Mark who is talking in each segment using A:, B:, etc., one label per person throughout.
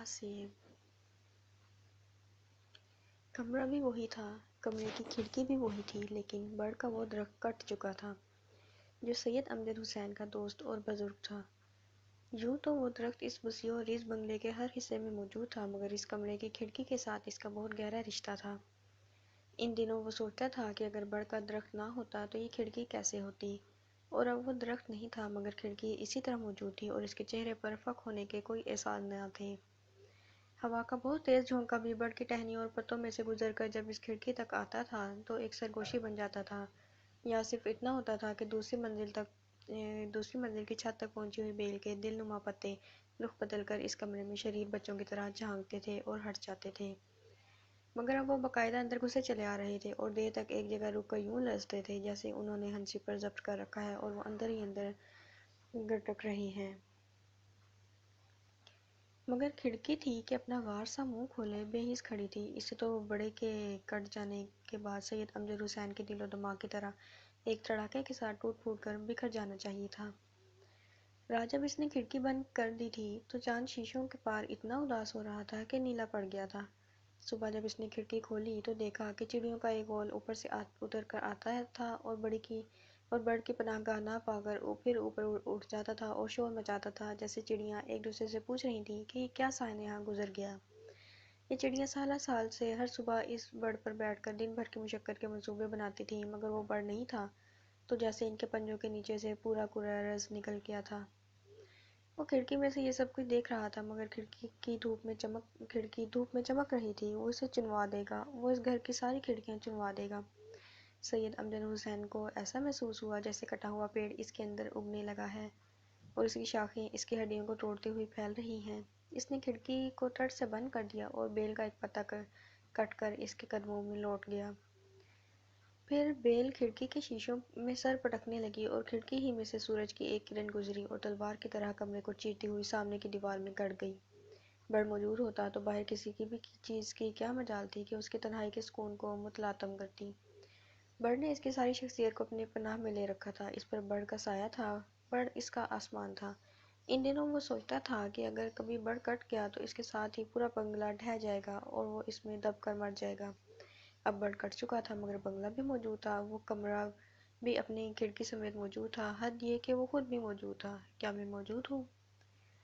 A: سیب۔ کمرہ بھی وہی تھا، کمرے کی کھڑکی بھی وہی تھی، لیکن بڑ کا وہ درخت کٹ چکا تھا جو سید امجد حسین کا دوست اور بزرگ تھا۔ یوں تو وہ درخت اس وسیع و عریض بنگلے کے ہر حصے میں موجود تھا، مگر اس کمرے کی کھڑکی کے ساتھ اس کا بہت گہرا رشتہ تھا۔ ان دنوں وہ سوچتا تھا کہ اگر بڑ کا درخت نہ ہوتا تو یہ کھڑکی کیسے ہوتی، اور اب وہ درخت نہیں تھا مگر کھڑکی اسی طرح موجود تھی، اور اس کے چہرے پر فخر ہونے کے کوئی آثار نہ تھے۔ ہوا کا بہت تیز جھونکا بھی بڑ کی ٹہنیوں اور پتوں میں سے گزر کر جب اس کھڑکی تک آتا تھا تو ایک سرگوشی بن جاتا تھا، یا صرف اتنا ہوتا تھا کہ دوسری منزل کی چھت تک پہنچی ہوئی بیل کے دل نما پتے رخ بدل کر اس کمرے میں شریف بچوں کی طرح جھانکتے تھے اور ہٹ جاتے تھے، مگر اب وہ باقاعدہ اندر گھسے چلے آ رہے تھے اور دیر تک ایک جگہ رک کر یوں لرزتے تھے جیسے انہوں نے ہنسی پر ضبط کر رکھا ہے اور وہ اندر ہی اندر گٹک رہی ہیں۔ مگر کھڑکی تھی کہ اپنا غار سا منہ کھولے بے حس کھڑی تھی۔ اسے تو بڑے کے کٹ جانے کے بعد سید امجد حسین کے دل و دماغ کی طرح ایک تڑاکے کے ساتھ ٹوٹ پھوٹ کر بکھر جانا چاہیے تھا۔ رات جب اس نے کھڑکی بند کر دی تھی تو چاند شیشوں کے پار اتنا اداس ہو رہا تھا کہ نیلا پڑ گیا تھا۔ صبح جب اس نے کھڑکی کھولی تو دیکھا کہ چڑیوں کا ایک غول اوپر سے اتر کر آتا تھا اور بڑ کی پناہ گاہ نہ پا کر پھر اوپر اٹھ جاتا تھا اور شور مچاتا تھا، جیسے چڑیاں ایک دوسرے سے پوچھ رہی تھیں کہ یہ کیا سانحہ گزر گیا۔ یہ چڑیاں سالہ سال سے ہر صبح اس بڑ پر بیٹھ کر دن بھر کی مشقت کے منصوبے بناتی تھیں، مگر وہ بڑ نہیں تھا تو جیسے ان کے پنجوں کے نیچے سے پورا رز نکل گیا تھا۔ وہ کھڑکی میں سے یہ سب کچھ دیکھ رہا تھا، مگر کھڑکی دھوپ میں چمک رہی تھی۔ وہ اسے چنوا دے گا، وہ اس گھر کی ساری کھڑکیاں چنوا دے گا۔ سید امجد حسین کو ایسا محسوس ہوا جیسے کٹا ہوا پیڑ اس کے اندر اگنے لگا ہے اور اس کی شاخیں اس کی ہڈیوں کو توڑتے ہوئے پھیل رہی ہیں۔ اس نے کھڑکی کو تڑ سے بند کر دیا اور بیل کا ایک پتا کٹ کر اس کے قدموں میں لوٹ گیا۔ پھر بیل کھڑکی کے شیشوں میں سر پٹکنے لگی اور کھڑکی ہی میں سے سورج کی ایک کرن گزری اور تلوار کی طرح کمرے کو چیرتی ہوئی سامنے کی دیوار میں گڑ گئی۔ بڑ موجود ہوتا تو باہر کسی بھی چیز کی کیا مجال تھی کہ اس کی تنہائی کے سکون کو متلاطم کرتی۔ بڑ نے اس کی ساری شخصیت کو اپنی پناہ میں لے رکھا تھا۔ اس پر بڑ کا سایہ تھا، بڑ اس کا آسمان تھا۔ ان دنوں وہ سوچتا تھا کہ اگر کبھی بڑ کٹ گیا تو اس کے ساتھ ہی پورا بنگلہ ڈھہ جائے گا اور وہ اس میں دب کر مر جائے گا۔ اب بڑ کٹ چکا تھا مگر بنگلہ بھی موجود تھا، وہ کمرہ بھی اپنی کھڑکی سمیت موجود تھا، حد یہ کہ وہ خود بھی موجود تھا۔ کیا میں موجود ہوں؟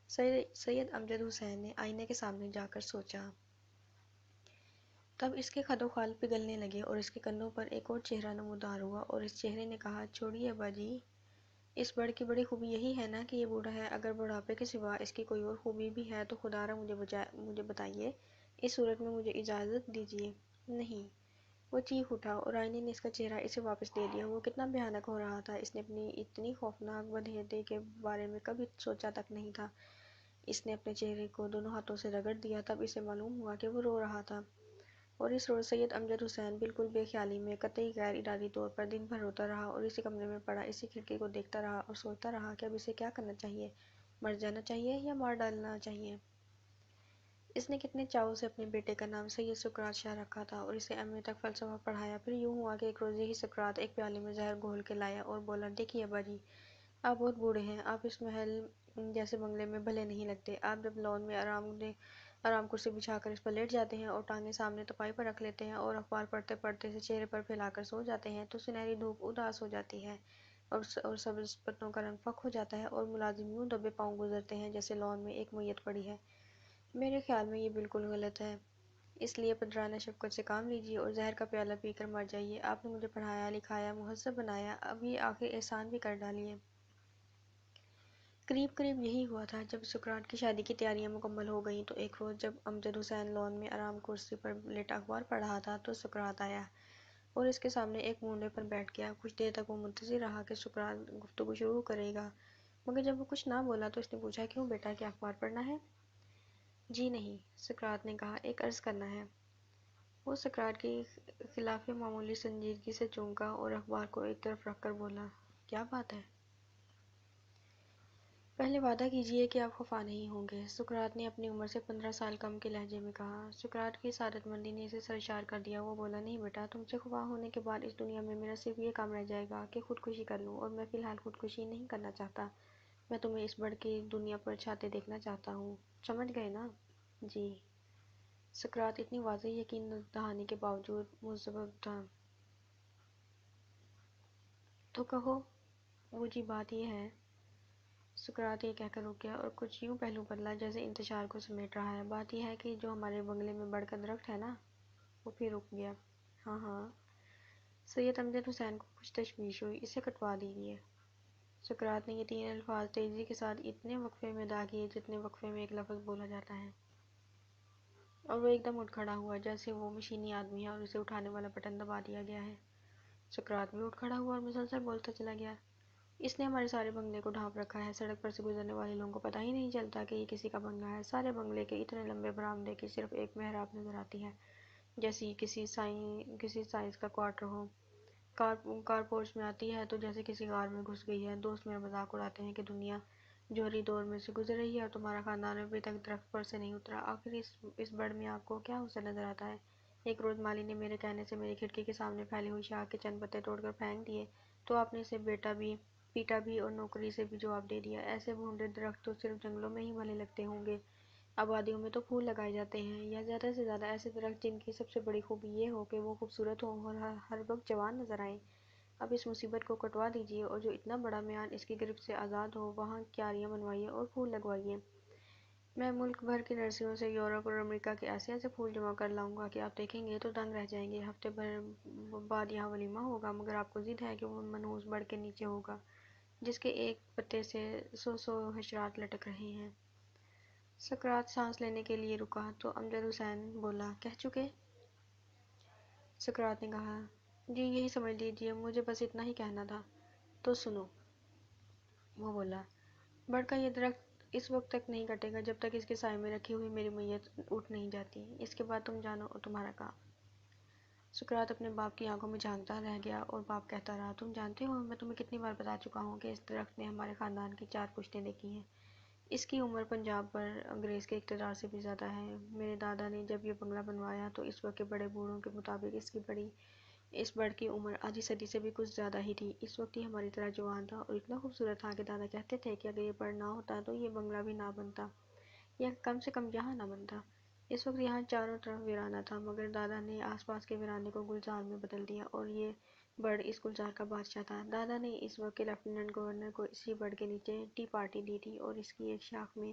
A: سید امجد حسین نے آئینے کے سامنے جا کر سوچا۔ تب اس کے خد و خال پگھلنے لگے اور اس کے کندھوں پر ایک اور چہرہ نمودار ہوا، اور اس چہرے نے کہا، چھوڑیے ابا جی، اس بڑ کی بڑی خوبی یہی ہے نا کہ یہ بوڑھا ہے۔ اگر بڑھاپے کے سوا اس کی کوئی اور خوبی بھی ہے تو خدا را مجھے بتائیے، اس صورت میں مجھے اجازت دیجیے۔ نہیں، وہ چیخ اٹھا اور آئینے نے اس کا چہرہ اسے واپس دے دیا۔ وہ کتنا بھیانک ہو رہا تھا، اس نے اپنی اتنی خوفناک بدحیثیتی کے بارے میں کبھی سوچا تک نہیں تھا۔ اس نے اپنے چہرے کو دونوں ہاتھوں سے رگڑ دیا، تب اسے معلوم ہوا کہ وہ رو رہا تھا، اور اس روز سید امجد حسین بالکل بے خیالی میں، قطعی غیر ارادی طور پر دن بھر روتا رہا اور اسی کمرے میں پڑا اسی کھڑکی کو دیکھتا رہا اور سوچتا رہا کہ اب اسے کیا کرنا چاہیے، مر جانا چاہیے یا مار ڈالنا چاہیے۔ اس نے کتنے چاؤ سے اپنے بیٹے کا نام سید سقراط شاہ رکھا تھا اور اسے ایم اے تک فلسفہ پڑھایا۔ پھر یوں ہوا کہ ایک روز یہی سقراط ایک پیالے میں زہر گھول کے لایا اور بولا، دیکھیے ابا جی، آپ بہت بوڑھے ہیں، آپ اس محل جیسے بنگلے میں بھلے نہیں لگتے۔ آپ جب لون میں آرام کرسی بچھا کر اس پر لیٹ جاتے ہیں اور ٹانگیں سامنے تپائی پر رکھ لیتے ہیں اور اخبار پڑھتے پڑھتے سے چہرے پر پھیلا کر سو جاتے ہیں تو سنہری دھوپ اداس ہو جاتی ہے اور سبز پتوں کا رنگ فاقہ ہو جاتا ہے اور ملازم یوں دبے پاؤں گزرتے ہیں جیسے لون میں ایک میت پڑی ہے۔ میرے خیال میں یہ بالکل غلط ہے، اس لیے پدرانہ شفقت سے کام لیجیے اور زہر کا پیالہ پی کر مر جائیے۔ آپ نے مجھے پڑھایا لکھایا، مہذب بنایا، اب یہ آخر احسان بھی کر ڈالیے۔ قریب یہی ہوا تھا۔ جب سقراط کی شادی کی تیاریاں مکمل ہو گئیں تو ایک روز جب امجد حسین لون میں آرام کرسی پر لیٹا اخبار پڑھ رہا تھا تو سقراط آیا اور اس کے سامنے ایک مونڈے پر بیٹھ گیا۔ کچھ دیر تک وہ منتظر رہا کہ سقراط گفتگو شروع کرے گا، مگر جب وہ کچھ نہ بولا تو اس نے پوچھا، کیوں بیٹا، کیا اخبار پڑھنا ہے؟ جی نہیں، سقراط نے کہا، ایک عرض کرنا ہے۔ وہ سقراط کی خلاف معمولی سنجیدگی سے چونکا اور اخبار کو ایک طرف رکھ کر بولا، کیا بات ہے؟ پہلے وعدہ کیجیے کہ آپ خفا نہیں ہوں گے، سقراط نے اپنی عمر سے 15 سال کم کے لہجے میں کہا۔ سقراط کی سعادت مندی نے اسے سرشار کر دیا۔ وہ بولا، نہیں بیٹا، تم سے خفا ہونے کے بعد اس دنیا میں میرا صرف یہ کام رہ جائے گا کہ خودکشی کر لوں، اور میں فی الحال خودکشی نہیں کرنا چاہتا، میں تمہیں اس بڑ کی دنیا پر چھاتے دیکھنا چاہتا ہوں، سمجھ گئے نا؟ جی۔ سقراط اتنی واضح یقین دہانی کے باوجود مضطرب تھا۔ تو کہو۔ وہ جی بات یہ ہے۔ سقراط یہ کہہ کر رک گیا اور کچھ یوں پہلو بدلا جیسے انتشار کو سمیٹ رہا ہے۔ بات یہ ہے کہ جو ہمارے بنگلے میں بڑھ کا درخت ہے نا۔ وہ پھر رک گیا۔ ہاں ہاں۔ سید امجد حسین کو کچھ تشویش ہوئی۔ اسے کٹوا دیجیے۔ سقراط نے یہ تین الفاظ تیزی کے ساتھ اتنے وقفے میں ادا کیے جتنے وقفے میں ایک لفظ بولا جاتا ہے، اور وہ ایک دم اٹھ کھڑا ہوا جیسے وہ مشینی آدمی ہے اور اسے اٹھانے والا بٹن دبا دیا گیا ہے۔ سقراط بھی اٹھ کھڑا ہوا اور مسلسل بولتا چلا گیا۔ اس نے ہمارے سارے بنگلے کو ڈھانپ رکھا ہے۔ سڑک پر سے گزرنے والے لوگوں کو پتہ ہی نہیں چلتا کہ یہ کسی کا بنگلہ ہے۔ سارے بنگلے کے اتنے لمبے برآمدے کی صرف ایک محراب نظر آتی ہے، جیسی کسی سائنس کا کوارٹر ہو۔ کار پورچ میں آتی ہے تو جیسے کسی غار میں گھس گئی ہے۔ دوست میرا مذاق اڑاتے ہیں کہ دنیا جوہری دور میں سے گزر رہی ہے اور تمہارا خاندان ابھی تک درخت پر سے نہیں اترا۔ آخر اس بڑ میں آپ کو کیا حسن نظر آتا ہے؟ ایک روز مالی نے میرے کہنے سے میری کھڑکی کے سامنے پھیلی ہوئی شاخ کے چند پتے توڑ کر پھینک دیے تو آپ نے اسے پیٹا بھی اور نوکری سے بھی جواب دے دیا۔ ایسے بھونڈے درخت تو صرف جنگلوں میں ہی بھلے لگتے ہوں گے، آبادیوں میں تو پھول لگائے جاتے ہیں، یا زیادہ سے زیادہ ایسے درخت جن کی سب سے بڑی خوبی یہ ہو کہ وہ خوبصورت ہوں اور ہر وقت جوان نظر آئیں۔ اب اس مصیبت کو کٹوا دیجیے اور جو اتنا بڑا میان اس کی گرفت سے آزاد ہو وہاں کیاریاں بنوائیے اور پھول لگوائیے۔ میں ملک بھر کی نرسریوں سے یورپ اور امریکہ کے ایسے ایسے پھول جمع کر لاؤں گا کہ آپ دیکھیں گے تو دنگ رہ جائیں گے۔ ہفتے بھر بعد یہاں ولیمہ ہوگا، مگر آپ کو ضد ہے کہ وہ منحوس بڑ کے نیچے ہوگا جس کے ایک پتے سے سو حشرات لٹک رہے ہیں۔ سقراط سانس لینے کے لیے رکا تو امجد حسین بولا، کہہ چکے؟ سقراط نے کہا، جی یہی سمجھ لیجیے، مجھے بس اتنا ہی کہنا تھا۔ تو سنو۔ وہ بولا، بڑ کا یہ درخت اس وقت تک نہیں کٹے گا جب تک اس کے سائے میں رکھی ہوئی میری میت اٹھ نہیں جاتی۔ اس کے بعد تم جانو اور تمہارا کام۔ سقراط اپنے باپ کی آنکھوں میں جھانکتا رہ گیا اور باپ کہتا رہا، تم جانتے ہو میں تمہیں کتنی بار بتا چکا ہوں کہ اس درخت نے ہمارے خاندان کی 4 پشتیں دیکھی ہیں۔ اس کی عمر پنجاب پر انگریز کے اقتدار سے بھی زیادہ ہے۔ میرے دادا نے جب یہ بنگلہ بنوایا تو اس وقت کے بڑے بوڑھوں کے مطابق اس بڑ کی عمر آدھی صدی سے بھی کچھ زیادہ ہی تھی۔ اس وقت یہ ہماری طرح جوان تھا اور اتنا خوبصورت تھا کہ دادا کہتے تھے کہ اگر یہ بڑ نہ ہوتا تو یہ بنگلہ بھی نہ بنتا، یا کم سے کم یہاں نہ بنتا۔ اس وقت یہاں چاروں طرف ویرانہ تھا، مگر دادا نے آس پاس کے ویرانے کو گلزار میں بدل دیا اور یہ بڑ اس گلزار کا بادشاہ تھا۔ دادا نے اس وقت کے لیفٹیننٹ گورنر کو اسی بڑ کے نیچے ٹی پارٹی دی تھی اور اس کی ایک شاخ میں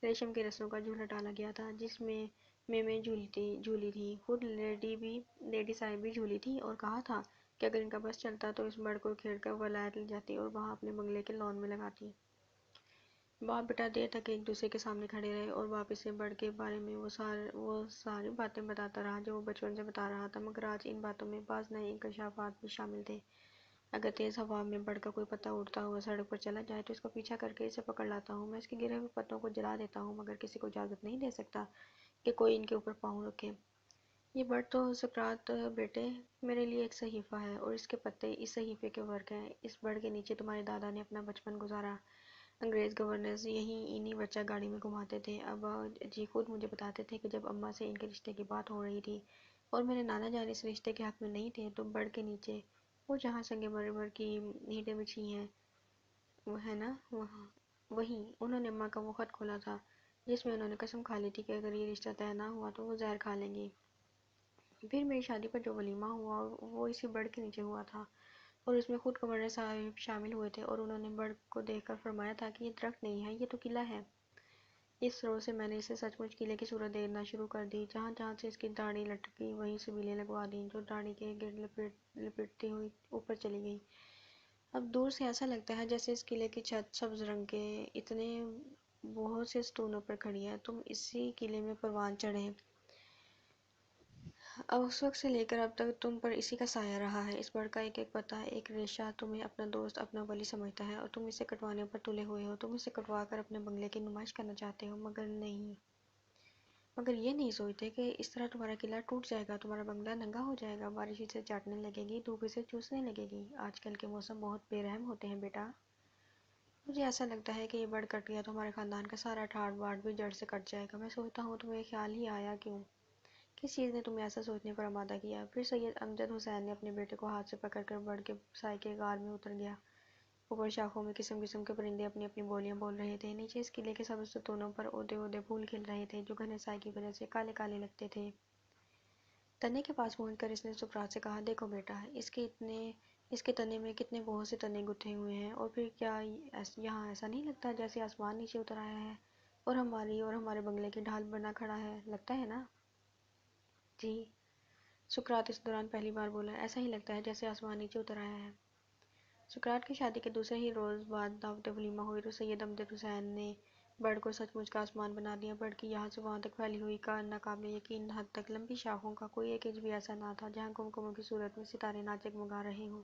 A: ریشم کے رسنوں کا جھولا ڈالا گیا تھا جس میں جھولی تھی۔ خود لیڈی صاحب بھی جھولی تھی اور کہا تھا کہ اگر ان کا بس چلتا تو اس بڑ کو کھیڑ کر ولایت لے جاتی اور وہاں اپنے بنگلے کے لان میں لگاتی۔ باپ بیٹا دیر تک ایک دوسرے کے سامنے کھڑے رہے اور باپ اسے بڑ کے بارے میں وہ ساری باتیں بتاتا رہا جو وہ بچپن سے بتا رہا تھا، مگر آج ان باتوں میں بعض نئے انکشافات بھی شامل تھے۔ اگر تیز ہوا میں بڑ کا کوئی پتا اڑتا ہوا سڑک پر چلا جائے تو اس کا پیچھا کر کے اسے پکڑ لاتا ہوں۔ میں اس کے گرے ہوئے پتوں کو جلا دیتا ہوں، مگر کسی کو اجازت نہیں دے سکتا کہ کوئی ان کے اوپر پاؤں رکھے۔ یہ بڑ تو سقراط بیٹے میرے لیے ایک صحیفہ ہے اور اس کے پتے اس صحیفے کے ورق ہیں۔ اس بڑ کے نیچے تمہارے دادا نے اپنا بچپن گزارا۔ انگریز گورنرز انہی بچہ گاڑی میں گھماتے تھے۔ ابا جی خود مجھے بتاتے تھے کہ جب اماں سے ان کے رشتے کی بات ہو رہی تھی اور میرے نانا جان اس رشتے کے حق میں نہیں تھے تو بڑ کے نیچے وہ جہاں سنگ مرمر کی اینٹیں بچھی ہیں وہ ہے نا، وہیں انہوں نے اماں کا وہ خط کھولا تھا جس میں انہوں نے قسم کھا لی تھی کہ اگر یہ رشتہ طے نہ ہوا تو وہ زہر کھا لیں گی۔ پھر میری شادی پر جو ولیمہ ہوا وہ اسی بڑ کے نیچے ہوا تھا اور اس میں خود گورنر صاحب شامل ہوئے تھے اور انہوں نے بڑ کو دیکھ کر فرمایا تھا کہ یہ درخت نہیں ہے، یہ تو قلعہ ہے۔ اس روز سے میں نے اسے سچ مچ قلعے کی صورت دینا شروع کر دی۔ جہاں جہاں سے اس کی داڑھی لٹکی وہیں سبیلیں لگوا دیں جو داڑھی کے گرد لپٹتی ہوئی اوپر چلی گئی۔ اب دور سے ایسا لگتا ہے جیسے اس قلعے کی چھت سبز رنگ کے اتنے بہت سے ستونوں پر کھڑی ہے۔ تم اسی قلعے میں پروان چڑھے، اب اس وقت سے لے کر اب تک تم پر اسی کا سایہ رہا ہے۔ اس بڑ کا ایک ایک پتا ایک ریشہ تمہیں اپنا دوست اپنا ولی سمجھتا ہے اور تم اسے کٹوانے پر تلے ہوئے ہو۔ تم اسے کٹوا کر اپنے بنگلے کی نمائش کرنا چاہتے ہو، مگر یہ نہیں سوچتے کہ اس طرح تمہارا قلعہ ٹوٹ جائے گا، تمہارا بنگلہ ننگا ہو جائے گا، بارش اسے چاٹنے لگے گی، دھوپ اسے چوسنے لگے گی۔ آج کل کے موسم بہت بے رحم ہوتے ہیں بیٹا۔ مجھے ایسا لگتا ہے کہ یہ بڑ کٹ گیا تو ہمارے خاندان کا سارا ٹھاٹ باٹ بھی جڑ سے کٹ جائے گا۔ میں سوچتا ہوں تمہیں خیال ہی آیا کیوں؟ کس چیز نے تمہیں ایسا سوچنے پر آمادہ کیا؟ پھر سید امجد حسین نے اپنے بیٹے کو ہاتھ سے پکڑ کر بڑ کے سائے کے غار میں اتر گیا۔ اوپر شاخوں میں قسم قسم کے پرندے اپنی اپنی بولیاں بول رہے تھے، نیچے اس قلعے کے سبز ستونوں پر اودے اودے پھول کھل رہے تھے جو گھنے سائے کی وجہ سے کالے کالے لگتے تھے۔ تنے کے پاس پہنچ کر اس نے سقراط سے کہا، دیکھو بیٹا، اس کے تنے میں کتنے بہت سے تنے گتھے ہوئے ہیں، اور پھر کیا یہاں ایسا نہیں لگتا جیسے آسمان نیچے اتر آیا ہے اور ہمارے بنگلے کی ڈھال بنا کھڑا ہے؟ لگتا ہے نا؟ جی، سقراط اس دوران پہلی بار بولا، ایسا ہی لگتا ہے جیسے آسمان نیچے اتر آیا ہے۔ سقراط کی شادی کے دوسرے ہی روز بعد دعوت ولیمہ ہوئی تو سید امجد حسین نے برڈ کو سچ مچ کا آسمان بنا دیا۔ برڈ کی یہاں سے وہاں تک پھیلی ہوئی کا ناقابل یقین حد تک لمبی شاخوں کا کوئی ایک انچ بھی ایسا نہ تھا جہاں کمکموں کی صورت میں ستارے نہ جگمگا رہے ہوں۔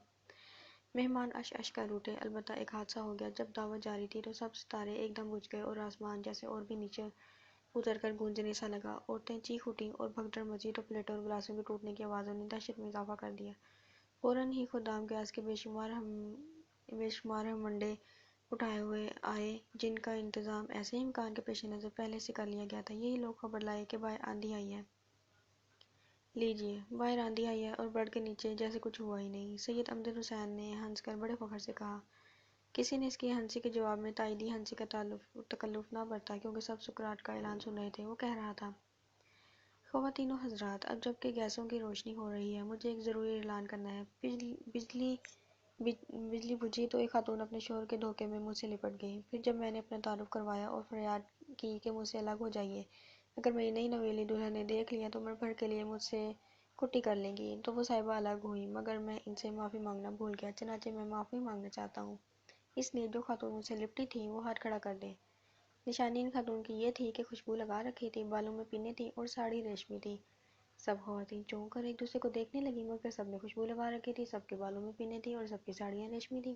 A: مہمان اش اش کر اٹھے۔ البتہ ایک حادثہ ہو گیا۔ جب دعوت جاری تھی تو سب ستارے ایک دم بجھ گئے اور آسمان جیسے اور بھی نیچے اتر کر گونجنے سا لگا۔ عورتیں چیخ اٹھیں اور بھگدڑ مچی تو پلیٹوں اور گلاسوں کے ٹوٹنے کی آوازوں نے دہشت میں اضافہ کر دیا۔ فوراً ہی خدام گیس کے بے شمار ہمنڈے اٹھائے ہوئے آئے جن کا انتظام ایسے امکان کے پیش نظر پہلے سے کر لیا گیا تھا۔ یہی لوگ خبر لائے کہ باہر آندھی آئی ہے۔ لیجیے، باہر آندھی آئی ہے اور برڈ کے نیچے جیسے کچھ ہوا ہی نہیں۔ سید امجد حسین نے ہنس کر بڑے فخر سے کہا۔ کسی نے اس کی ہنسی کے جواب میں تائیدی ہنسی کا تکلف نہ برتا کیونکہ سب سقراط کا اعلان سن رہے تھے۔ وہ کہہ رہا تھا، خواتین و حضرات، اب جب کہ گیسوں کی روشنی ہو رہی ہے مجھے ایک ضروری اعلان کرنا ہے۔ بجلی بجھی تو ایک خاتون اپنے شوہر کے دھوکے میں مجھ سے لپٹ گئی۔ پھر جب میں نے اپنا تعارف کروایا اور فریاد کی کہ مجھ سے الگ ہو جائیے، اگر میری نئی نویلی دلہن نے دیکھ لیا تو عمر بھر کے لیے مجھ سے کٹی کر لیں گی، تو وہ صاحبہ الگ ہوئی، مگر میں ان سے معافی مانگنا بھول گیا، چنانچہ میں معافی مانگنا چاہتا ہوں، اس لیے جو خاتون مجھ سے لپٹی تھی وہ ہاتھ کھڑا کر دے۔ نشانی ان خاتون کی یہ تھی کہ خوشبو لگا رکھی تھی، بالوں میں پینیں تھیں اور ساڑی ریشمی تھی۔ سب خواتین چونک کر ایک دوسرے کو دیکھنے لگیں، مگر سب نے خوشبو لگا رکھی تھی، سب کے بالوں میں پینیں تھیں اور سب کی ساڑیاں ریشمی تھیں۔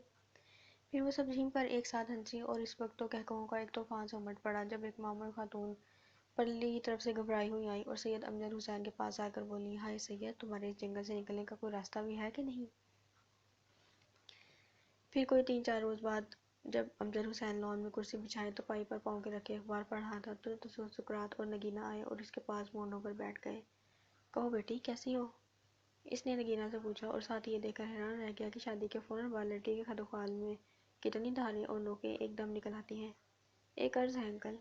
A: پھر وہ سب جھیم کر ایک ساتھ ہنسی اور اس وقت تو کہکہوں کا ایک طوفان سا امٹ پڑا جب ایک معمر خاتون پرلی کی طرف سے گھبرائی ہوئی آئی اور سید امجد حسین کے پاس آ کر بولی، ہائے سید، تمہارے اس جنگل سے نکلنے کا کوئی راستہ بھی ہے کہ نہیں؟ پھر کوئی 3-4 روز بعد جب امجد حسین لان میں کرسی بچھائے تو پائی پر پاؤں کے رکھے اخبار پڑھ رہا تھا تو سقراط اور نگینہ آئے اور اس کے پاس مونڈوں پر بیٹھ گئے۔ کہو بیٹی، کیسی ہو؟ اس نے نگینہ سے پوچھا اور ساتھ یہ دیکھ کر حیران رہ گیا کہ شادی کے فوراً بعد لڑکی کے خد و خال میں کتنی دھاریں اور نوکیں ایک دم نکل آتی ہیں۔ ایک عرض ہے انکل۔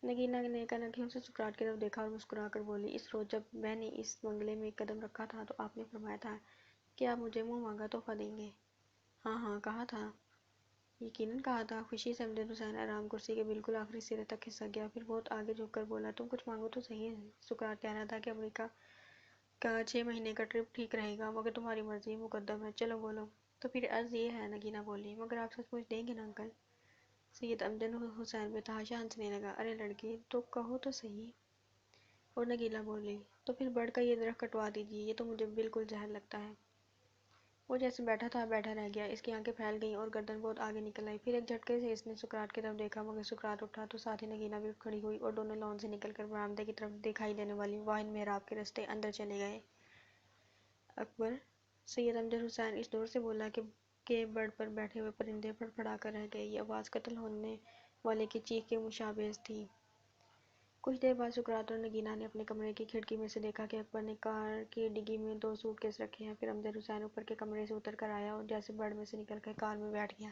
A: نگینہ نے کنکھیوں سے سقراط کی طرف دیکھا اور مسکرا کر بولی، اس روز جب میں نے اس بنگلے میں قدم رکھا تھا تو آپ نے فرمایا تھا کہ آپ مجھے منہ مانگا تحفہ دیں گے۔ ہاں ہاں، کہا تھا، یقیناً کہا تھا۔ خوشی سے امجد حسین آرام کرسی کے بالکل آخری سرے تک کھسک گیا، پھر بہت آگے جھک کر بولا، تم کچھ مانگو تو صحیح۔ سقراط کہہ رہا تھا کہ امریکہ کا 6 مہینے کا ٹرپ ٹھیک رہے گا، مگر تمہاری مرضی مقدم ہے، چلو بولو۔ تو پھر عرض یہ ہے، نگینہ بولی، مگر آپ سچ مچ دیں گے نا انکل؟ سید امجد حسین بے تحاشا ہنسنے لگا، ارے لڑکی، تو کہو تو صحیح۔ اور نگینہ بولی، تو پھر برڈ کا یہ درخت کٹوا دیجیے، یہ تو مجھے بالکل زہر لگتا ہے۔ وہ جیسے بیٹھا تھا بیٹھا رہ گیا، اس کی آنکھیں پھیل گئیں اور گردن بہت آگے نکل آئی۔ پھر ایک جھٹکے سے اس نے سقراط کی طرف دیکھا، مگر سقراط اٹھا تو ساتھ ہی نگینہ بھی اٹھ کھڑی ہوئی اور دونوں لان سے نکل کر برآمدے کی طرف دکھائی دینے والی واحد محراب کے رستے اندر چلے گئے۔ اکبر، سید امجد حسین اس دور سے بولا کہ برڈ پر بیٹھے ہوئے پرندے پھڑپھڑا کر رہ گئے۔ یہ آواز قتل ہونے والے کی چیخ کے مشابہ تھی۔ کچھ دیر بعد سقراط اور نگینہ نے اپنے کمرے کی کھڑکی میں سے دیکھا کہ اکبر نے کار کی ڈگی میں 2 سوٹ کیس رکھے ہیں۔ پھر امجد حسین اوپر کے کمرے سے اتر کر آیا اور جیسے برڈ میں سے نکل کر کار میں بیٹھ گیا۔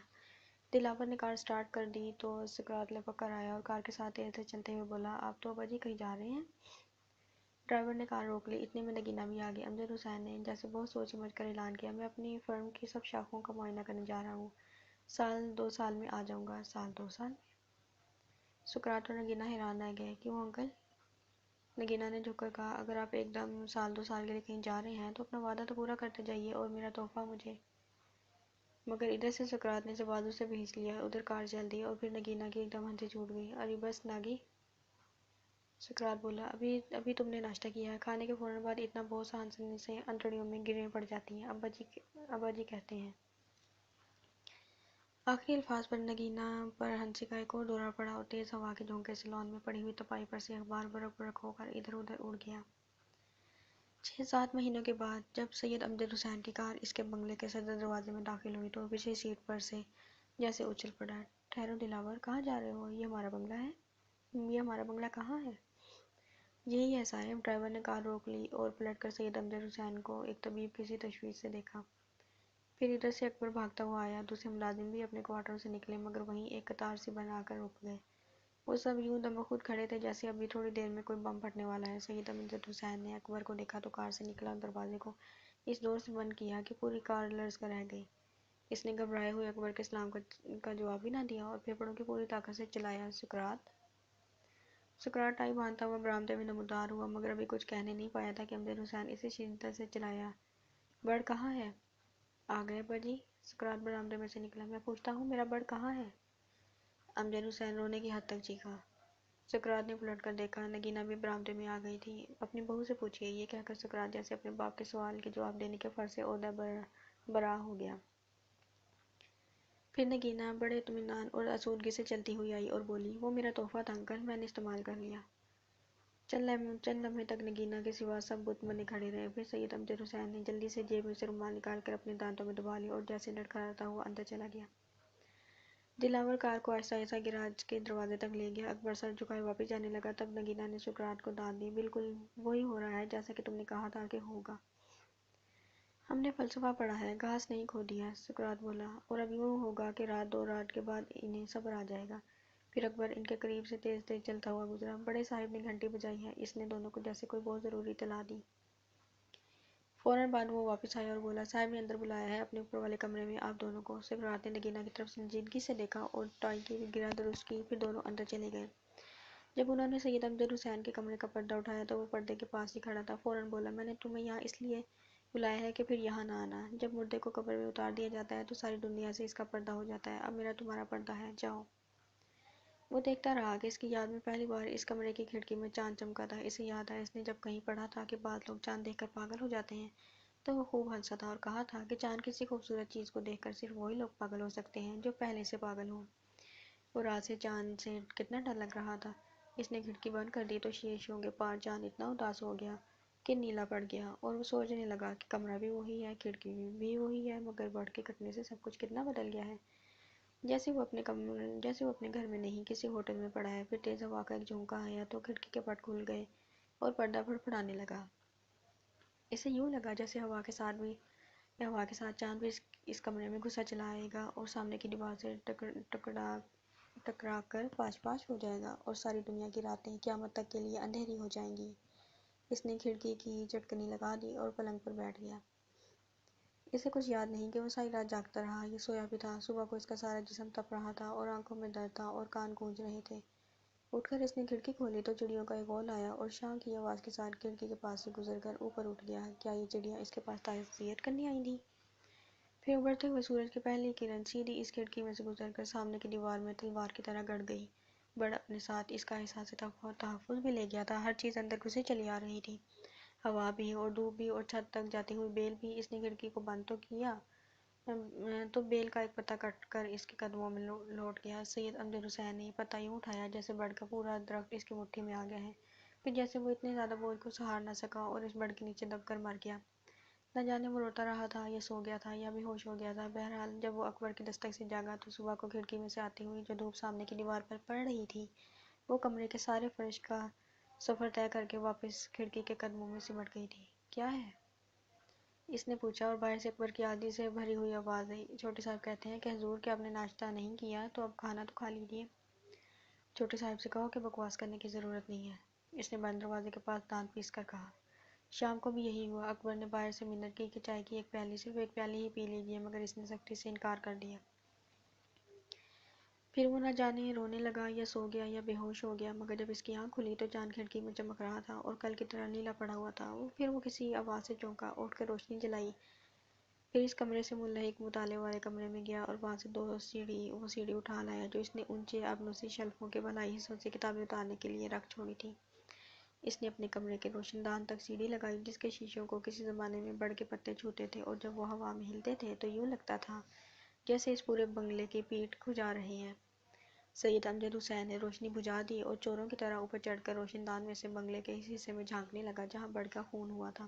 A: دلاور نے کار سٹارٹ کر دی تو سقراط لپک کر آیا اور کار کے ساتھ تیز سے چلتے ہوئے بولا، آپ تو ابا جی کہیں جا رہے ہیں؟ ڈرائیور نے کار روک لی۔ اتنے میں نگینہ بھی آگئی۔ امجد حسین نے جیسے بہت سوچ سمجھ کر اعلان کیا، میں اپنی فرم کی سب شاخوں کا معائنہ کرنے جا رہا ہوں، 1-2 سال میں آ جاؤں گا۔ 1-2 سال میں؟ سقراط اور نگینہ حیران رہ گئے۔ کیوں انکل؟ نگینہ نے جھک کر کہا، اگر آپ ایک دم 1-2 سال کے لیے کہیں جا رہے ہیں تو اپنا وعدہ تو پورا کرتے جائیے اور میرا تحفہ مجھے۔ مگر ادھر سے سقراط نے بازو سے بھینس لیا، ادھر کار چل دی اور پھر نگینہ کی ایک دم ہنسی چھوٹ گئی۔ ارے بس ناگی، سقراط بولا، ابھی تم نے ناشتہ کیا ہے؟ کھانے کے فوراً بعد اتنا بہت سا ہنسنے سے انتڑیوں میں گرہیں پڑ جاتی ہیں، ابا جی کہتے ہیں۔ آخری الفاظ پر نگینہ پر ہنسی کا ایک اور دورہ پڑا اور تیز ہوا کے جھونکے سے لان میں پڑی ہوئی تپائی پر سے اخبار برق برق ہو کر ادھر ادھر اڑ گیا۔ 6-7 مہینوں کے بعد جب سید امجد حسین کی کار اس کے بنگلے کے صدر دروازے میں داخل ہوئی تو وہ پچھلی سیٹ پر سے جیسے اچھل پڑا۔ ٹھہرو دلاور، کہاں جا رہے ہو؟ یہ ہمارا بنگلہ ہے۔ یہ ہمارا بنگلہ کہاں ہے؟ یہی ہے صاحب۔ ڈرائیور نے کار روک لی اور پلٹ کر سید امجد حسین کو ایک طبیب کی سی تشویش سے دیکھا۔ پھر ادھر سے اکبر بھاگتا ہوا آیا، دوسرے ملازم بھی اپنے کوارٹروں سے نکلے، مگر وہیں ایک قطار سی بنا کر رک گئے۔ وہ سب یوں دم خود کھڑے تھے جیسے ابھی تھوڑی دیر میں کوئی بم پھٹنے والا ہے۔ سید امجد حسین نے اکبر کو دیکھا تو کار سے نکلا اور دروازے کو اس زور سے بند کیا کہ پوری کار لرز کر رہ گئی۔ اس نے گھبرائے ہوئے اکبر کے سلام کا جواب بھی نہ دیا اور پھیپھڑوں کی پوری طاقت سے چلایا، سکرات! سکرات ٹائی باندھتا ہوا برآمدے میں نمودار ہوا، مگر ابھی کچھ کہنے نہیں پایا تھا کہ امجد حسین اسی شدت سے چلایا، بڑ کہاں ہے؟ آ گئے ابا جی۔ سکرات برآمدے میں سے نکلا۔ میں پوچھتا ہوں میرا بڑ کہاں ہے؟ امجد حسین رونے کی حد تک چیخا۔ سکرات نے پلٹ کر دیکھا، نگینہ بھی برآمدے میں آ گئی تھی۔ اپنی بہو سے پوچھیے، یہ کہہ کر سکرات جیسے اپنے باپ کے سوال کے جواب دینے کے فرض سے عہدہ برآ ہو گیا۔ پھر نگینہ بڑے اطمینان اور آسودگی سے چلتی ہوئی آئی اور بولی، وہ میرا تحفہ تھا انکل، میں نے استعمال کر لیا۔ چند لمحے تک نگینہ کے سوا سب بت بنے کھڑے رہے، پھر سید امجد حسین نے جلدی سے جیب میں سے رومال نکال کر اپنے دانتوں میں دبا لیا اور جیسے لڑکھڑاتا ہوا اندر چلا گیا۔ دلاور کار کو آہستہ آہستہ گیراج کے دروازے تک لے گیا۔ اکبر سر جھکائے واپس جانے لگا، تب نگینہ نے سکرات کو داد دی، بالکل وہی ہو رہا ہے جیسا کہ تم نے کہا تھا کہ ہوگا۔ ہم نے فلسفہ پڑھا ہے، گھاس نہیں کھودی ہے۔ سکرات بولا، اور اب یوں ہوگا کہ رات دو رات کے بعد انہیں صبر آ جائے گا۔ پھر اکبر ان کے قریب سے تیز تیز چلتا ہوا گزرا۔ بڑے صاحب نے گھنٹی بجائی ہے، اس نے دونوں کو جیسے کوئی بہت ضروری اطلاع دی۔ فوراً بعد وہ واپس آیا اور بولا، صاحب نے اندر بلایا ہے اپنے اوپر والے کمرے میں آپ دونوں کو۔ سکرات نے نگینہ کی طرف سنجیدگی سے دیکھا اور ٹائی کی گرہ درست کی، پھر دونوں اندر چلے گئے۔ جب انہوں نے سید امجد حسین کے کمرے کا پردہ اٹھایا تو وہ پردے کے پاس ہی کھڑا تھا۔ فوراً بولا، میں نے تمہیں یہاں اس لیے بلایا ہے کہ پھر یہاں نہ آنا۔ جب مردے کو قبر میں اتار دیا جاتا ہے تو ساری دنیا سے اس کا پردہ ہو جاتا ہے۔ اب میرا تمہارا پردہ ہے، جاؤ۔ وہ دیکھتا رہا کہ اس کی یاد میں پہلی بار اس کمرے کی کھڑکی میں چاند چمکا تھا۔ اسے یاد ہے اس نے جب کہیں پڑھا تھا کہ بعض لوگ چاند دیکھ کر پاگل ہو جاتے ہیں، تو وہ خوب ہنسا تھا اور کہا تھا کہ چاند کسی خوبصورت چیز کو دیکھ کر صرف وہی لوگ پاگل ہو سکتے ہیں جو پہلے سے پاگل ہوں۔ وہ رات سے چاند سے کتنا ڈر لگ رہا تھا۔ اس نے کھڑکی بند کر دی تو شیشوں کے پار چاند اتنا اداس ہو گیا کہ نیلا پڑ گیا، اور وہ سوچنے لگا کہ کمرہ بھی وہی ہے، کھڑکی بھی وہی ہے، مگر بڑھ کے کٹنے سے سب کچھ کتنا بدل گیا ہے، جیسے وہ اپنے گھر میں نہیں کسی ہوٹل میں پڑا ہے۔ پھر تیز ہوا کا ایک جھونکا آیا تو کھڑکی کے پٹ کھل گئے اور پردہ پھڑپڑانے لگا۔ اسے یوں لگا جیسے ہوا کے ساتھ چاند بھی اس کمرے میں گھسا چلا آئے گا اور سامنے کی دیوار سے ٹکرا کر پاش پاش ہو جائے گا اور ساری دنیا کی راتیں قیامت تک کے لیے اندھیری ہو جائیں گی۔ اس نے کھڑکی کی چٹکنی لگا دی اور پلنگ پر بیٹھ گیا۔ اسے کچھ یاد نہیں کہ وہ ساری رات جاگتا رہا یا سویا بھی تھا۔ صبح کو اس کا سارا جسم تپ رہا تھا اور آنکھوں میں درد تھا اور کان گونج رہے تھے۔ اٹھ کر اس نے کھڑکی کھولی تو چڑیوں کا ایک غول آیا اور شاں کی آواز کے ساتھ کھڑکی کے پاس سے گزر کر اوپر اٹھ گیا۔ کیا یہ چڑیاں اس کے پاس تعزیت کرنے آئی تھیں؟ پھر ابھرتے ہوئے سورج کی پہلی کرن سیدھی اس کھڑکی میں سے گزر کر سامنے کی دیوار میں تلوار کی طرح گڑ گئی۔ بڑ اپنے ساتھ اس کا احساس تحفظ بھی لے گیا تھا۔ ہر چیز اندر گھسے چلی آ رہی تھی، ہوا بھی اور دھوپ بھی اور چھت تک جاتی ہوئی بیل بھی۔ اس نے کھڑکی کو بند تو کیا تو بیل کا ایک پتا کٹ کر اس کے قدموں میں لوٹ گیا۔ سید امجد حسین نے یہ پتا یوں اٹھایا جیسے بڑ کا پورا درخت اس کی مٹھی میں آ گیا ہے، پھر جیسے وہ اتنے زیادہ بوجھ کو سہار نہ سکا اور اس بڑ کے نیچے دب کر مر گیا۔ نہ جانے وہ روتا رہا تھا یا سو گیا تھا یا بے ہوش ہو گیا تھا۔ بہرحال جب وہ اکبر کی دستک سے جاگا تو صبح کو کھڑکی میں سے آتی ہوئی جو دھوپ سامنے کی دیوار پر پڑ رہی تھی، وہ کمرے کے سارے فرش کا سفر طے کر کے واپس کھڑکی کے قدموں میں سمٹ گئی تھی۔ کیا ہے؟ اس نے پوچھا اور باہر سے اکبر کی آدھی سے بھری ہوئی آواز آئی، چھوٹے صاحب کہتے ہیں کہ حضور کہ آپ نے ناشتہ نہیں کیا تو اب کھانا تو کھا لیجیے۔ چھوٹے صاحب سے کہو کہ بکواس کرنے کی ضرورت نہیں ہے، اس نے بند دروازے کے پاس دانت پیس کر کہا۔ شام کو بھی یہی ہوا۔ اکبر نے باہر سے منت کی کہ چائے کی ایک پیالی، صرف ایک پیالی ہی پی لیجیے، مگر اس نے سختی سے انکار کر دیا۔ پھر وہ نہ جانے رونے لگا یا سو گیا یا بے ہوش ہو گیا، مگر جب اس کی آنکھ کھلی تو چاند کھڑکی میں چمک رہا تھا اور کل کی طرح نیلا پڑا ہوا تھا۔ پھر وہ کسی آواز سے چونکا، اٹھ کر روشنی جلائی، پھر اس کمرے سے ملحق مطالعے والے کمرے میں گیا اور وہاں سے وہ سیڑھی اٹھا لایا جو اس نے اونچے ابنوسی شیلفوں کے بالائی حصوں سے کتابیں اتارنے کے لیے رکھ چھوڑی تھی۔ اس نے اپنے کمرے کے روشن دان تک سیڑھی لگائی جس کے شیشوں کو کسی زمانے میں بڑ کے پتے چھوتے تھے، اور جب وہ ہوا میں ہلتے تھے تو یوں لگتا تھا جیسے اس پورے بنگلے کی پیٹھ کھجا رہے ہیں۔ سید امجد حسین نے روشنی بجھا دی اور چوروں کی طرح اوپر چڑھ کر روشن دان میں سے بنگلے کے اس حصے میں جھانکنے لگا جہاں بڑ کا خون ہوا تھا۔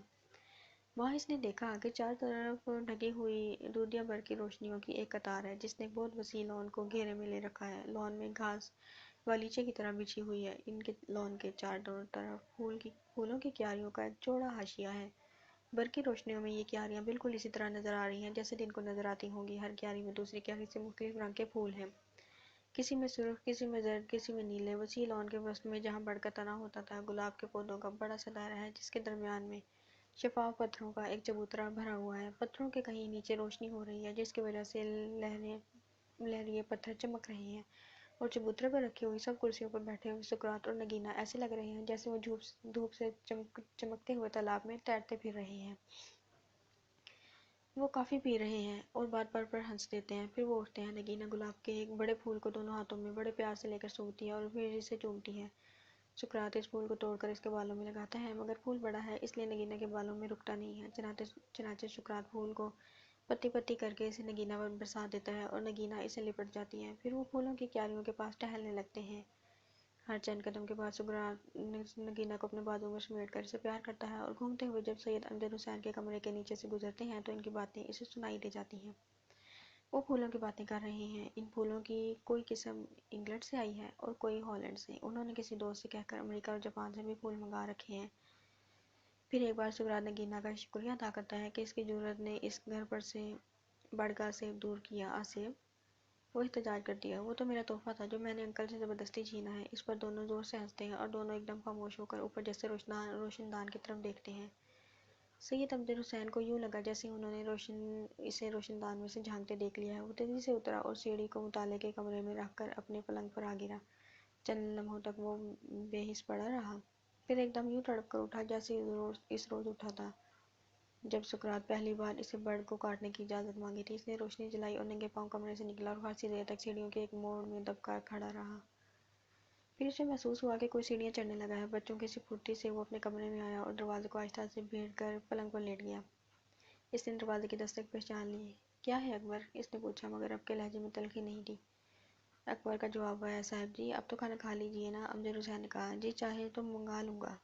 A: وہاں اس نے دیکھا کہ چار طرف ڈھکی ہوئی دودیا بھر کی روشنیوں کی ایک قطار ہے جس نے ایک بہت وسیع لان کو گھیرے میں لے رکھا ہے۔ لان میں گھاس غالیچے کی طرح بچھی ہوئی ہے۔ ان کے لان کے چاروں طرف پھولوں کی کیاریوں کا ایک چوڑا حاشیہ ہے۔ برقی روشنیوں میں یہ کیاریاں بالکل اسی طرح نظر آ رہی ہیں جیسے دن کو نظر آتی ہوں گی۔ ہر کیاری میں دوسری کیاری سے مختلف رنگ کے پھول ہیں، کسی میں سرخ، کسی میں زرد، کسی میں نیلے۔ وسیع لان کے وسط میں جہاں بڑھ کا تنا ہوتا تھا، گلاب کے پودوں کا بڑا سا دائرہ ہے جس کے درمیان میں شفاف پتھروں کا ایک چبوترا بھرا ہوا ہے۔ پتھروں کے کہیں نیچے روشنی ہو رہی ہے جس کی وجہ سے لہریے پتھر چمک رہے ہیں، اور چبوترے پر رکھی ہوئی سب کرسیوں پر بیٹھے ہوئے سقراط اور نگینا ایسے لگ رہے ہیں جیسے وہ دھوپ سے چمکتے ہوئے تالاب میں تیرتے پھر رہے ہیں۔ وہ کافی پی رہے ہیں اور بار بار ہنس دیتے ہیں، پھر وہ اٹھتے ہیں۔ نگینا گلاب کے ایک بڑے پھول کو دونوں ہاتھوں میں بڑے پیار سے لے کر سونگھتی ہے اور پھر اسے چومتی ہے۔ سقراط اس پھول کو توڑ کر اس کے بالوں میں لگاتا ہے، مگر پھول بڑا ہے اس لیے نگینا کے بالوں میں رکتا نہیں ہے۔ چنانچہ سقراط پھول کو پتی پتی کر کے اسے نگینا پر برسا دیتا ہے اور نگینا اسے لپٹ جاتی ہے۔ پھر وہ پھولوں کی کیاریوں کے پاس ٹہلنے لگتے ہیں۔ ہر چند قدم کے بعد سقراط نگینا کو اپنے بازو میں سمیٹ کر اسے پیار کرتا ہے، اور گھومتے ہوئے جب سید امجد حسین کے کمرے کے نیچے سے گزرتے ہیں تو ان کی باتیں اسے سنائی دے جاتی ہیں۔ وہ پھولوں کی باتیں کر رہے ہیں۔ ان پھولوں کی کوئی قسم انگلینڈ سے آئی ہے اور کوئی ہالینڈ سے۔ انہوں نے کسی دوست سے کہہ کر امریکہ اور جاپان سے بھی پھول منگا رکھے ہیں۔ پھر ایک بار سقراط نگینا کا شکریہ ادا کرتا ہے کہ اس کی جرأت نے اس گھر پر سے بڑھگاہ سے دور کیا۔ آصف، وہ احتجاج کرتی ہے، وہ تو میرا تحفہ تھا جو میں نے انکل سے زبردستی چھینا ہے۔ اس پر دونوں زور سے ہنستے ہیں اور دونوں ایک دم خاموش ہو کر اوپر جیسے روشن دان کی طرف دیکھتے ہیں۔ سید امجد حسین کو یوں لگا جیسے انہوں نے اسے روشن دان میں سے جھانکتے دیکھ لیا ہے۔ وہ تیزی سے اترا اور سیڑھی کو مطالعے کے کمرے میں رکھ کر اپنے پلنگ پر آ گرا۔ چند لمحوں تک وہ بے حس پڑا رہا، پھر ایک دم یوں تڑپ کر اٹھا جیسے اس روز اٹھا تھا جب سقراط پہلی بار اسے برڈ کو کاٹنے کی اجازت مانگی تھی۔ اس نے روشنی جلائی اور ننگے پاؤں کمرے سے نکلا اور خاصی دیر تک سیڑھیوں کے ایک موڑ میں دب کر کھڑا رہا۔ پھر اسے محسوس ہوا کہ کوئی سیڑھیاں چڑھنے لگا ہے۔ بچوں کی سی پھرتی سے وہ اپنے کمرے میں آیا اور دروازے کو آہستہ سے بھیڑ کر پلنگ پر لیٹ گیا۔ اس نے دروازے کی دستک پہچان لی۔ کیا ہے اکبر؟ اس نے پوچھا، مگر اب کے لہجے میں تلخی نہیں تھی۔ اکبر کا جواب آیا، صاحب جی اب تو کھانا کھا لیجئے نا۔ امجد حسین نے کہا، جی چاہے تو منگا لوں گا۔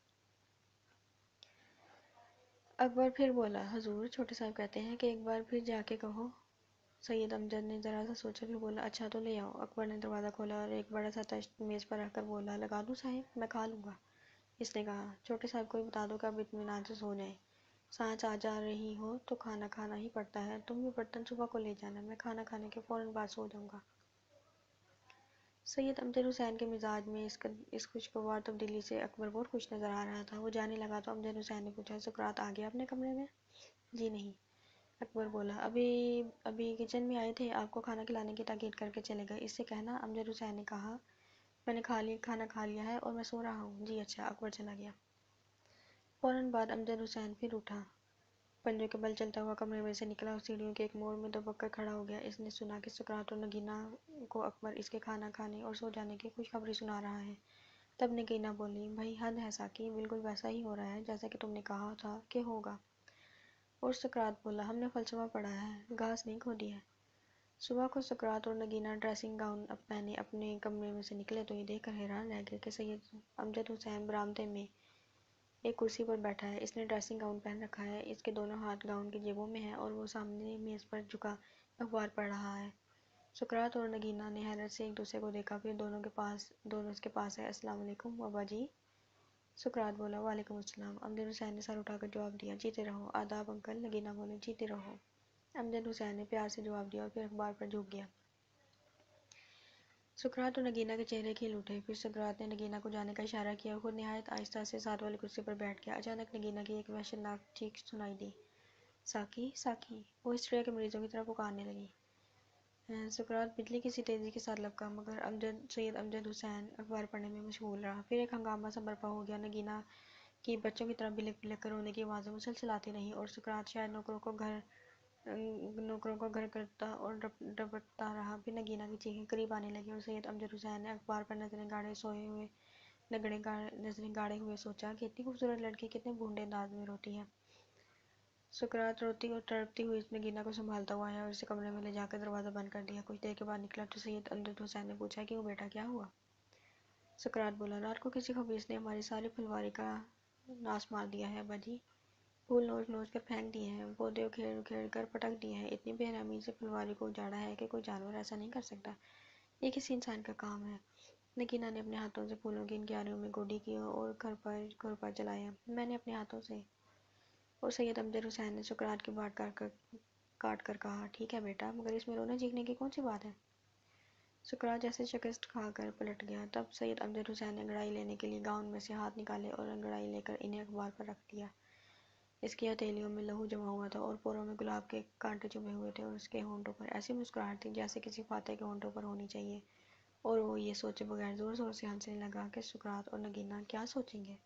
A: اکبر پھر بولا، حضور چھوٹے صاحب کہتے ہیں کہ ایک بار پھر جا کے کہو۔ سید امجد نے ذرا سا سوچا، پھر بولا، اچھا تو لے آؤ۔ اکبر نے دروازہ کھولا اور ایک بڑا سا تشت میز پر رکھ کر بولا، لگا دوں صاحب؟ میں کھا لوں گا۔ اس نے کہا، چھوٹے صاحب کو بھی بتا دو کہ اب اطمینان سے سو جائیں، سانس آ جا رہی ہو تو کھانا کھانا ہی پڑتا ہے۔ تم بھی برتن صبح کو لے جانا، میں کھانا کھانے کے فوراً بعد سو جاؤں گا۔ سید امجد حسین کے مزاج میں اس خوشگوار تبدیلی سے اکبر بہت خوش نظر آ رہا تھا۔ وہ جانے لگا تو امجد حسین نے پوچھا، سقراط آ گیا اپنے کمرے میں؟ جی نہیں۔ اکبر بولا، ابھی کچن میں آئے تھے، آپ کو کھانا کھلانے کی تاکید کر کے چلے گئے، اس سے کہنا۔ امجد حسین نے کہا، میں نے کھانا کھا لیا ہے اور میں سو رہا ہوں۔ جی اچھا۔ اکبر چلا گیا۔ فوراً بعد امجد حسین پھر اٹھا، پنجوں کے بل چلتا ہوا کمرے میں سے نکلا اور سیڑھیوں کے ایک موڑ میں دبک کر کھڑا ہو گیا۔ اس نے سنا کہ سقراط اور نگینا کو اکبر اس کے کھانا کھانے اور سو جانے کی خوشخبری سنا رہا ہے۔ تب نگینا بولی، بھئی حد ہے ساقی، بالکل ویسا ہی ہو رہا ہے جیسا کہ تم نے کہا تھا کہ ہوگا۔ اور سقراط بولا، ہم نے فلسفہ پڑھا ہے، گھاس نہیں کھودی ہے۔ صبح کو سقراط اور نگینا ڈریسنگ گاؤن پہنے اپنے کمرے میں سے نکلے تو یہ دیکھ کر حیران رہ گئے کہ سید امجد حسین برآمدے میں ایک کرسی پر بیٹھا ہے۔ اس نے ڈریسنگ گاؤن پہن رکھا ہے، اس کے دونوں ہاتھ گاؤن کی جیبوں میں ہیں اور وہ سامنے میز پر جھکا اخبار پڑھ رہا ہے۔ سقراط اور نگینا نے حیرت سے ایک دوسرے کو دیکھا، پھر دونوں اس کے پاس آئے۔ السلام علیکم بابا جی۔ سقراط بولا، وعلیکم السلام۔ امجد حسین نے سر اٹھا کر جواب دیا، جیتے رہو۔ آداب انکل۔ نگینا بولے، جیتے رہو۔ امجد حسین نے پیار سے جواب دیا اور پھر اخبار پر جھک گیا۔ سقراط اور نگینا کے چہرے کھل اٹھے۔ پھر سقراط نے نگینا کو جانے کا اشارہ کیا اور خود نہایت آہستہ سے ساتھ والی کرسی پر بیٹھ گیا۔ اچانک نگینا کی ایک وحشتناک چیخ سنائی دی، ساقی ساقی! وہ ہسٹریا کے مریضوں کی طرح پکارنے لگی۔ سقراط بجلی کی سی تیزی کے ساتھ لپکا، مگر سید امجد حسین اخبار پڑھنے میں مشغول رہا۔ پھر ایک ہنگامہ سا برپا ہو گیا۔ نگینا کی بچوں کی طرح بلک بلک کر رونے کی آوازیں مسلسل آتی رہیں اور سقراط شاید نوکروں کو گھر کرتا اور ڈپٹتا رہا۔ پھر نگینا کی چیخیں قریب آنے لگیں اور سید امجد حسین نے اخبار پر نظریں گاڑے ہوئے سوچا کہ اتنی خوبصورت لڑکی کتنے بھونڈے انداز میں روتی ہے۔ سقراط روتی اور تڑپتی ہوئی نگینا کو سنبھالتا ہوا آیا اور اسے کمرے میں لے جا کر دروازہ بند کر دیا۔ کچھ دیر کے بعد نکلا تو سید امجد حسین نے پوچھا، کیوں بیٹا، کیا ہوا؟ سقراط بولا، رات کو کسی خبیث نے ہماری ساری پھلواری کا ناس مار دیا ہے ابا جی۔ پھول نوچ نوچ کر پھینک دیے ہیں، پودے اکھیڑ اکھیڑ کر پٹک دیے ہیں، اتنی بے رحمی سے پھلواری کو اجاڑا ہے کہ کوئی جانور ایسا نہیں کر سکتا، یہ کسی انسان کا کام ہے۔ نگینا نے اپنے ہاتھوں سے پھولوں کی ان کیاریوں میں گوڈی کی اور کھرپا چلایا۔ میں نے اپنے ہاتھوں سے اور سید امجد حسین نے سقراط کی بات کاٹ کر کہا، ٹھیک ہے بیٹا، مگر اس میں رونے چیخنے کی کون سی بات ہے؟ سقراط جیسے شکست کھا کر پلٹ گیا۔ تب سید امجد حسین نے انگڑائی لینے کے لیے گاؤن میں سے ہاتھ نکالے اور انگڑائی لے کر انہیں اخبار پر رکھ دیا۔ اس کی ہتھیلیوں میں لہو جمع ہوا تھا اور پوروں میں گلاب کے کانٹے چبھے ہوئے تھے، اور اس کے ہونٹوں پر ایسی مسکراہٹ تھی جیسے کسی فاتح کے ہونٹوں پر ہونی چاہیے، اور وہ یہ سوچے بغیر زور زور سے ہنسنے لگا کہ سقراط اور نگینہ کیا سوچیں گے۔